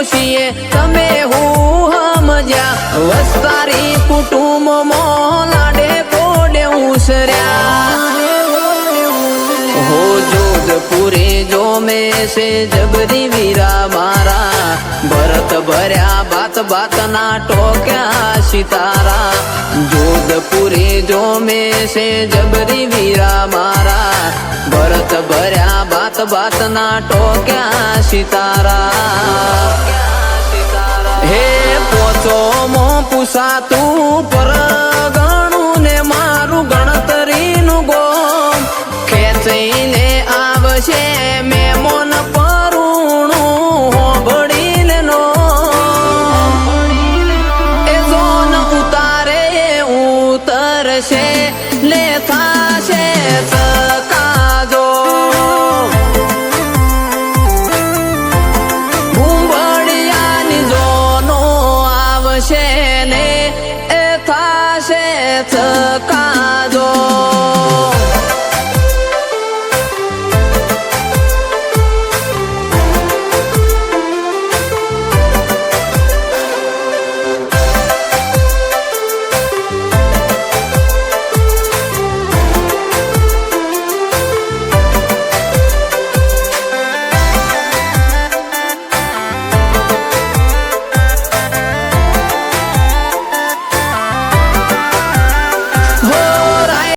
છીએ તમે હું સમજ્યા વસ્તારી કુટુંબમાં લાડે કોડે ઉસર્યા हो जोधपुरे जो में से जबरी वीरा मारा भरत भर्या बात बात ना टोक्या सितारा जोधपुरे जो में से जबरी वीरा मारा भरत भर्या बात बात ना टोक्या सितारा हे पोचो मो पुसा तू पर